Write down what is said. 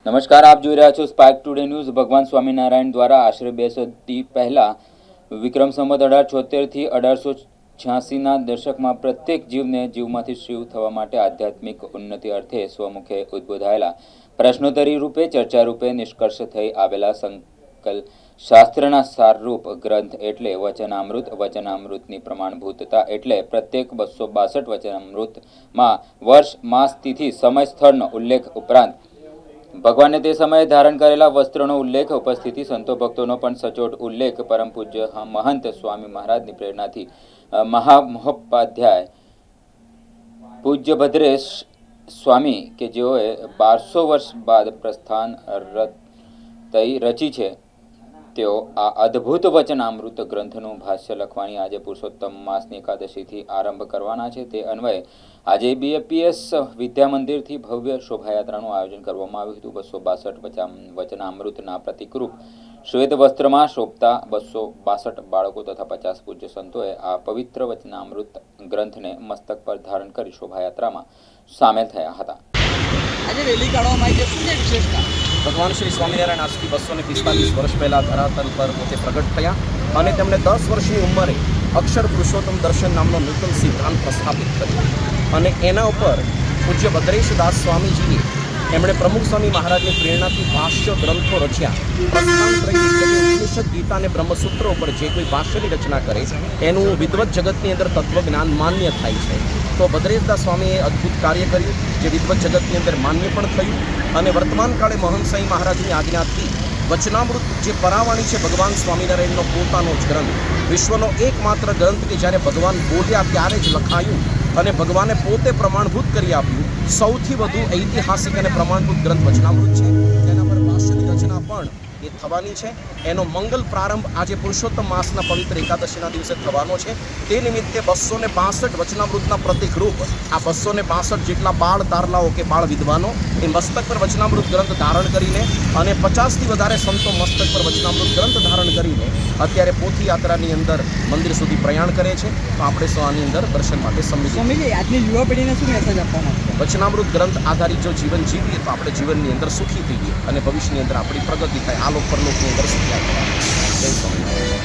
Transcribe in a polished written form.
નમસ્કાર, આપ જોઈ રહ્યા છો સ્પાર્ક ટુડે ન્યૂઝ। ભગવાન સ્વામિનારાયણ દ્વારા આશરે 2 સદી પહેલા વિક્રમ સંવત 1876 થી 1886ના દશકમાં પ્રત્યેક જીવને જીવમાંથી શિવ થવા માટે આધ્યાત્મિક ઉન્નતિ અર્થે સ્વમુખે ઉદ્બોધાયેલા પ્રશ્નોત્તરી રૂપે ચર્ચા રૂપે નિષ્કર્ષ થઈ આવેલા સંકલ્પ શાસ્ત્રના સારરૂપ ગ્રંથ એટલે વચનામૃત। વચનામૃતની પ્રમાણભૂતતા એટલે પ્રત્યેક 262 વચનામૃતમાં વર્ષ, માસ, તિથિ, સમય, સ્થળનો ઉલ્લેખ ઉપરાંત ભગવાને તે સમયે ધારણ કરેલા વસ્ત્રોનો ઉલ્લેખ, ઉપસ્થિતિ, સંતો ભક્તોનો પણ સચોટ ઉલ્લેખ, પરમ પૂજ્ય મહંત સ્વામી મહારાજની પ્રેરણાથી મહામહોપાધ્યાય પૂજ્ય ભદ્રેશ સ્વામી કે જેઓએ 1200 વર્ષ બાદ પ્રસ્થાન રચી છે, તેઓ આ અદ્ભુત વચનામૃત ગ્રંથનું ભાષ્ય લખવાની આજે પુરુષોત્તમ માસની એકાદશીથી આરંભ કરવાના છે। તે અન્વયે આજે BAPS વિદ્યા મંદિરથી ભવ્ય શોભાયાત્રાનું આયોજન કરવામાં આવ્યું હતું। 262 વચનામૃતના પ્રતિકરૂપ શ્વેત વસ્ત્રમાં શોભતા 262 બાળકો તથા 50 પૂજ્ય સંતોએ આ પવિત્ર વચનામૃત ગ્રંથને મસ્તક પર ધારણ કરી શોભાયાત્રામાં સામેલ થયા હતા। આજે રેલી કાઢવામાં આવી છે, શું છે વિશેષતા? ભગવાન શ્રી સ્વામિનારાયણ આજથી 245 વર્ષ પહેલાં ધરાતલ પર પોતે પ્રગટ થયા અને તેમણે 10 વર્ષની ઉંમરે અક્ષર પુરુષોત્તમ દર્શન નામનો નૂતન સિદ્ધાંત પ્રસ્થાપિત કર્યો અને એના ઉપર પૂજ્ય ભદ્રેશદાસ સ્વામીજીએ એમણે પ્રમુખ સ્વામી મહારાજની પ્રેરણાથી ભાષ્ય ગ્રંથો રચ્યા। પ્રસ્થાનત્રયી એટલે કે ઉપનિષદ ગીતા અને બ્રહ્મસૂત્રો ઉપર જે કોઈ ભાષ્યની રચના કરે એનું વિદ્વત જગતની અંદર તત્વજ્ઞાન માન્ય થાય છે। તો ભદ્રેશદાસ સ્વામીએ અદ્ભુત કાર્ય કર્યું જે વિદ્વત જગતની અંદર માન્ય પણ થયું અને વર્તમાન કાળે મહંત સ્વામી મહારાજની આજ્ઞાથી વચનામૃત જે પરાવાણી છે ભગવાન સ્વામિનારાયણનો પોતાનો જ ગ્રંથ, વિશ્વનો એકમાત્ર ગ્રંથ કે જ્યારે ભગવાન બોલ્યા ત્યારે જ લખાયું અને ભગવાને પોતે પ્રમાણભૂત કરી આપ્યું। સૌથી વધુ ઐતિહાસિક અને પ્રમાણભૂત ગ્રંથ વચનામૃત છે, તેના પર ભાષ્યની રચના પણ એ થવાની છે। એનો મંગલ પ્રારંભ આજે પુરુષોત્તમ માસના પવિત્ર એકાદશીના દિવસે થવાનો છે। તે નિમિત્તે 262 વચનામૃતના પ્રતિકરૂપ આ 262 જેટલા બાળ તારલાઓ કે બાળ વિદ્વાનો એ મસ્તક પર વચનામૃત ગ્રંથ ધારણ કરીને અને 50થી વધારે સંતો મસ્તક પર વચનામૃત ગ્રંથ ધારણ કરીને અત્યારે પોથી યાત્રાની અંદર મંદિર સુધી પ્રયાણ કરે છે। તો આપણે સૌ આની અંદર દર્શન માટે સમિતિ આજની યુવા પેઢીને શું મેસેજ આપવાનો? વચનામૃત ગ્રંથ આધારિત જો જીવન જીવીએ તો આપણે જીવનની અંદર સુખી થઈએ અને ભવિષ્યની અંદર આપણી પ્રગતિ થાય, આ લોક પરલોકની અંદર સુખ્યા થાય। જય સ્વામિનારાયણ।